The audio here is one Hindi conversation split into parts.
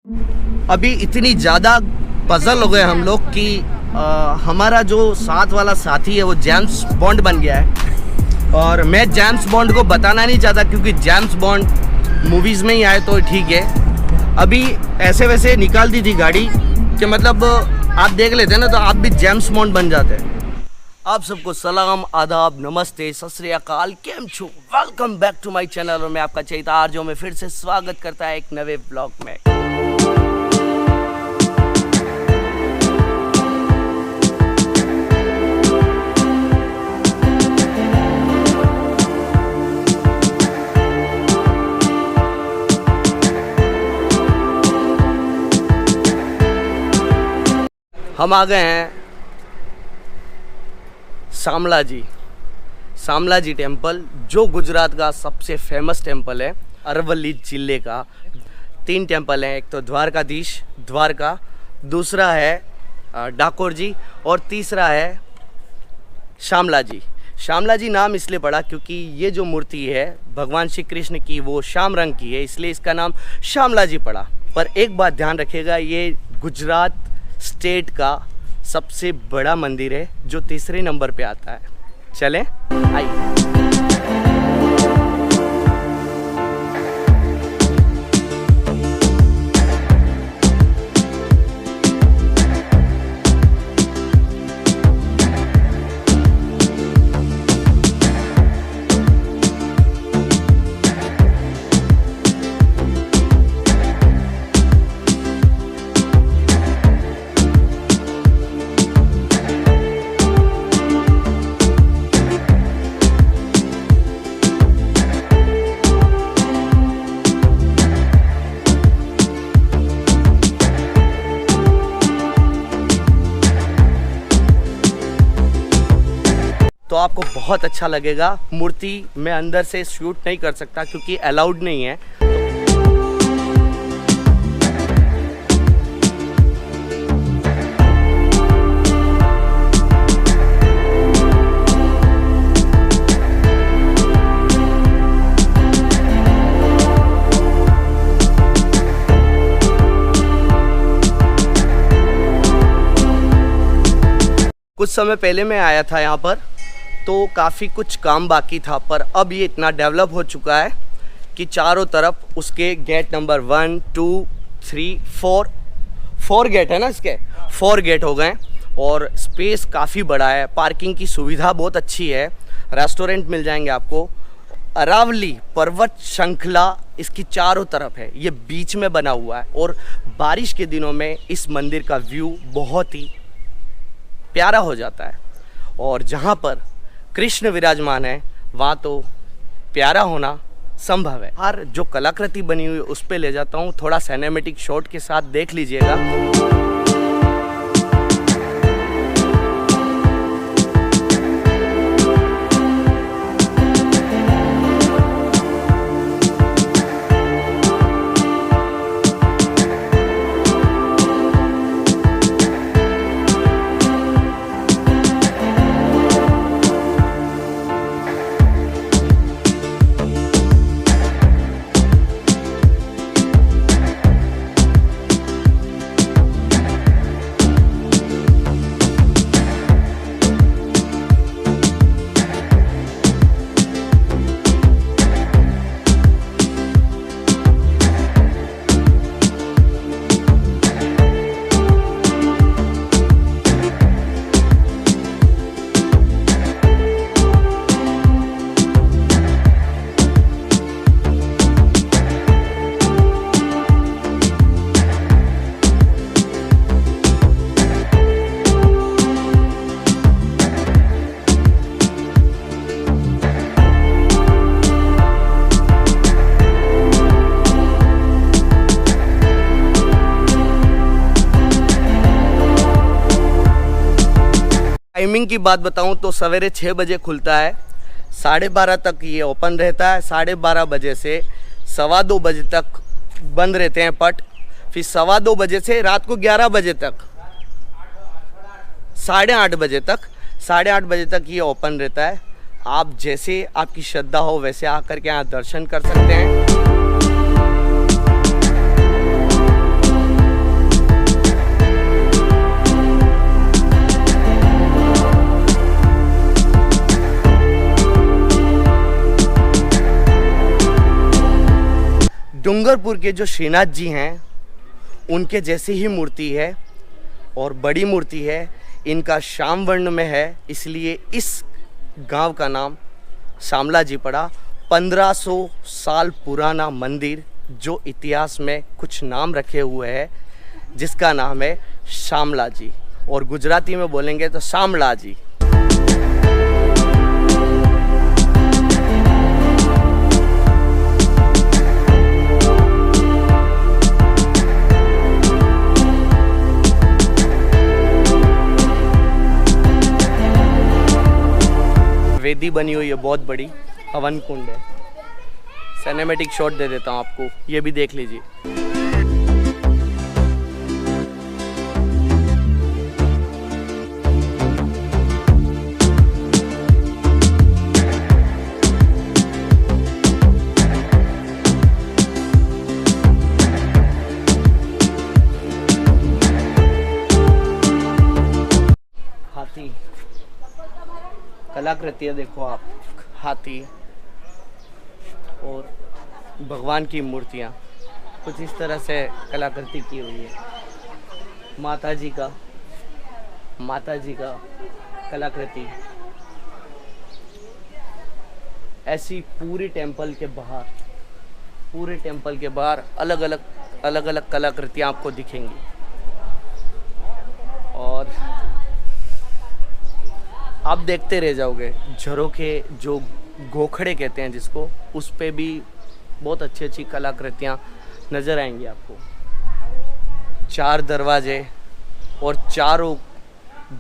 अभी इतनी ज़्यादा पजल हो गए हम लोग कि हमारा जो साथ वाला साथी है वो जेम्स बॉन्ड बन गया है। और मैं जेम्स बॉन्ड को बताना नहीं चाहता क्योंकि जेम्स बॉन्ड मूवीज़ में ही आए तो ठीक है। अभी ऐसे वैसे निकाल दी थी गाड़ी कि मतलब आप देख लेते ना तो आप भी जेम्स बॉन्ड बन जाते हैं। आप सबको सलाम, आदाब, नमस्ते, सत श्री अकाल, केम छो, welcome back to my channel. और मैं आपका चैता आर्जो में फिर से स्वागत करता है एक नए ब्लॉग में। हम आ गए हैं शामला जी टेम्पल, जो गुजरात का सबसे फेमस टेम्पल है। अरवली ज़िले का 3 टेम्पल हैं, एक तो द्वारकाधीश द्वारका, दूसरा है डाकोर जी और तीसरा है शामला जी। शामला जी नाम इसलिए पड़ा क्योंकि ये जो मूर्ति है भगवान श्री कृष्ण की वो श्याम रंग की है, इसलिए इसका नाम शामला जी पड़ा। पर एक बात ध्यान रखिएगा, ये गुजरात स्टेट का सबसे बड़ा मंदिर है जो तीसरे नंबर पे आता है। चलें आइए। तो आपको बहुत अच्छा लगेगा। मूर्ति मैं अंदर से शूट नहीं कर सकता क्योंकि अलाउड नहीं है। कुछ समय पहले मैं आया था यहाँ पर तो काफ़ी कुछ काम बाकी था, पर अब ये इतना डेवलप हो चुका है कि चारों तरफ उसके गेट नंबर 1, 2, 3, 4 गेट है ना, इसके 4 गेट हो गए और स्पेस काफ़ी बड़ा है। पार्किंग की सुविधा बहुत अच्छी है, रेस्टोरेंट मिल जाएंगे आपको। अरावली पर्वत श्रृंखला इसकी चारों तरफ है, ये बीच में बना हुआ है और बारिश के दिनों में इस मंदिर का व्यू बहुत ही प्यारा हो जाता है। और जहाँ पर कृष्ण विराजमान है वहाँ तो प्यारा होना संभव है। हर जो कलाकृति बनी हुई है उस पे ले जाता हूँ, थोड़ा सिनेमैटिक शॉट के साथ देख लीजिएगा। टाइमिंग की बात बताऊं तो सवेरे 6 बजे खुलता है, 12:30 तक ये ओपन रहता है। 12:30 बजे से 2:15 बजे तक बंद रहते हैं पट। फिर 2:15 बजे से रात को 11 बजे तक, 8:30 बजे तक, 8:30 बजे तक ये ओपन रहता है। आप जैसे आपकी श्रद्धा हो वैसे आकर के यहाँ दर्शन कर सकते हैं। डूंगरपुर के जो श्रीनाथ जी हैं उनके जैसी ही मूर्ति है और बड़ी मूर्ति है। इनका श्याम वर्ण में है, इसलिए इस गांव का नाम शामला जी पड़ा। 1500 साल पुराना मंदिर जो इतिहास में कुछ नाम रखे हुए है, जिसका नाम है शामला जी, और गुजराती में बोलेंगे तो शामला जी। वेदी बनी हुई है बहुत बड़ी, हवन कुंड है। सिनेमैटिक शॉट दे देता हूँ आपको, ये भी देख लीजिए। हाथी कलाकृतियाँ देखो आप, हाथी और भगवान की मूर्तियाँ कुछ इस तरह से कलाकृति की हुई है। माता जी का कलाकृति ऐसी पूरे टेंपल के बाहर अलग अलग कलाकृतियाँ आपको दिखेंगी। और आप देखते रह जाओगे। झरों के जो गोखड़े कहते हैं जिसको, उस पे भी बहुत अच्छी अच्छी कलाकृतियाँ नज़र आएंगी आपको। 4 दरवाजे और चारों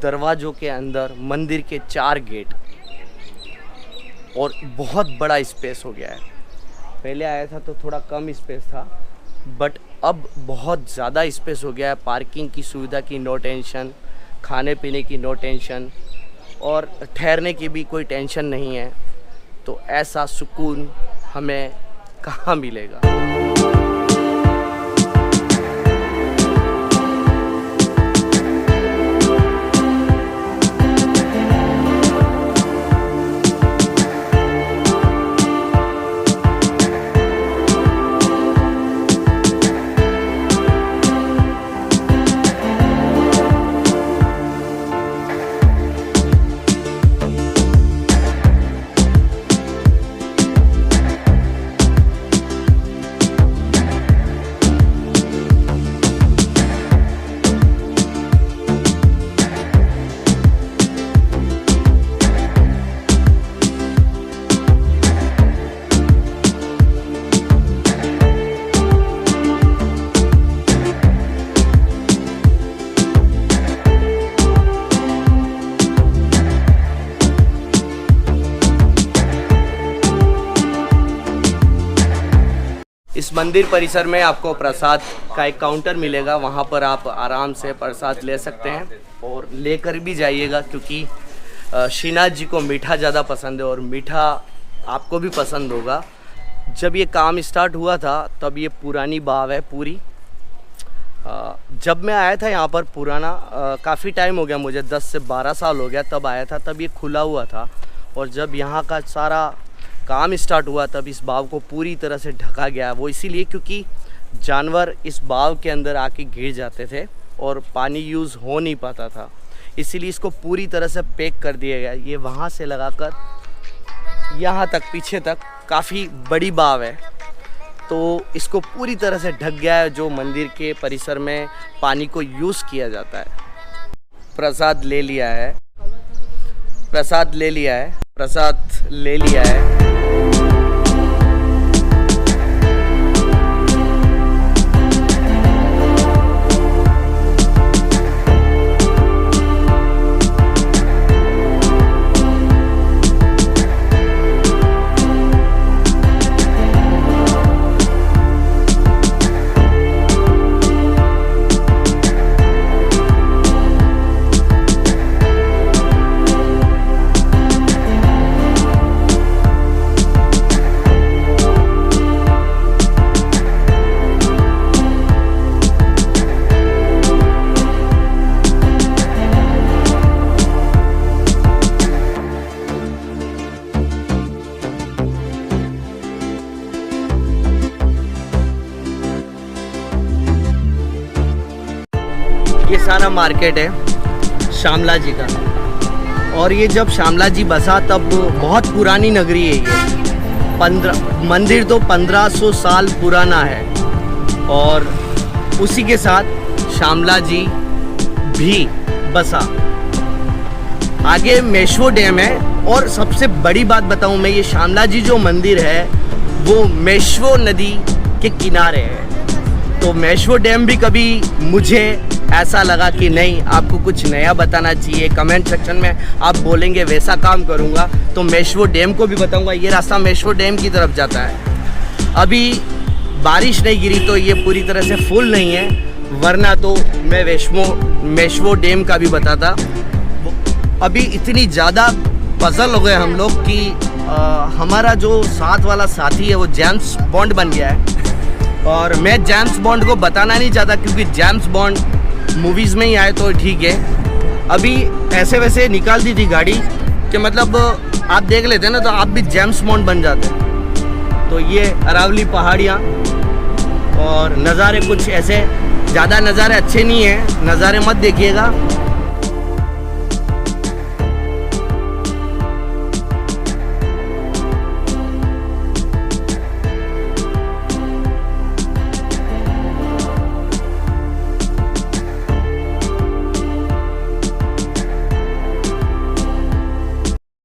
दरवाज़ों के अंदर मंदिर के 4 गेट, और बहुत बड़ा स्पेस हो गया है। पहले आया था तो थोड़ा कम स्पेस था, बट अब बहुत ज़्यादा स्पेस हो गया है। पार्किंग की सुविधा की नो टेंशन, खाने पीने की नो टेंशन, और ठहरने की भी कोई टेंशन नहीं है। तो ऐसा सुकून हमें कहाँ मिलेगा। इस मंदिर परिसर में आपको प्रसाद का एक काउंटर मिलेगा, वहाँ पर आप आराम से प्रसाद ले सकते हैं और लेकर भी जाइएगा, क्योंकि श्रीनाथ जी को मीठा ज़्यादा पसंद है और मीठा आपको भी पसंद होगा। जब ये काम स्टार्ट हुआ था तब ये पुरानी बाव है पूरी। जब मैं आया था यहाँ पर पुराना, काफ़ी टाइम हो गया मुझे, 10 से 12 साल हो गया, तब आया था, तब ये खुला हुआ था। और जब यहाँ का सारा काम स्टार्ट हुआ तब इस बाव को पूरी तरह से ढका गया। वो इसीलिए क्योंकि जानवर इस बाव के अंदर आके गिर जाते थे और पानी यूज़ हो नहीं पाता था, इसीलिए इसको पूरी तरह से पैक कर दिया गया। ये वहाँ से लगाकर यहाँ तक, पीछे तक काफ़ी बड़ी बाव है, तो इसको पूरी तरह से ढक गया है, जो मंदिर के परिसर में पानी को यूज़ किया जाता है। प्रसाद ले लिया है, प्रसाद ले लिया है, प्रसाद ले लिया है। ये सारा मार्केट है श्यामला जी का। और ये जब श्यामला जी बसा तब बहुत पुरानी नगरी है ये। मंदिर तो 1500 साल पुराना है और उसी के साथ श्यामला जी भी बसा। आगे मेश्वो डैम है और सबसे बड़ी बात बताऊं मैं, ये श्यामला जी जो मंदिर है वो मेश्वो नदी के किनारे है। तो मेश्वो डैम भी कभी मुझे ऐसा लगा कि नहीं आपको कुछ नया बताना चाहिए, कमेंट सेक्शन में आप बोलेंगे वैसा काम करूँगा। तो मेश्वो डैम को भी बताऊँगा। ये रास्ता मेश्वो डैम की तरफ जाता है। अभी बारिश नहीं गिरी तो ये पूरी तरह से फुल नहीं है, वरना तो मैं मेश्वो डैम का भी बताता। अभी इतनी ज़्यादा पजल हो गए हम लोग कि हमारा जो साथ वाला साथी है वो जेम्स बॉन्ड बन गया है। और मैं जेम्स बॉन्ड को बताना नहीं चाहता क्योंकि जेम्स बॉन्ड मूवीज़ में ही आए तो ठीक है। अभी ऐसे वैसे निकाल दी थी गाड़ी कि मतलब आप देख लेते ना तो आप भी जेम्स बॉन्ड बन जाते। तो ये अरावली पहाड़ियाँ और नज़ारे कुछ ऐसे, ज़्यादा नज़ारे अच्छे नहीं हैं, नज़ारे मत देखिएगा।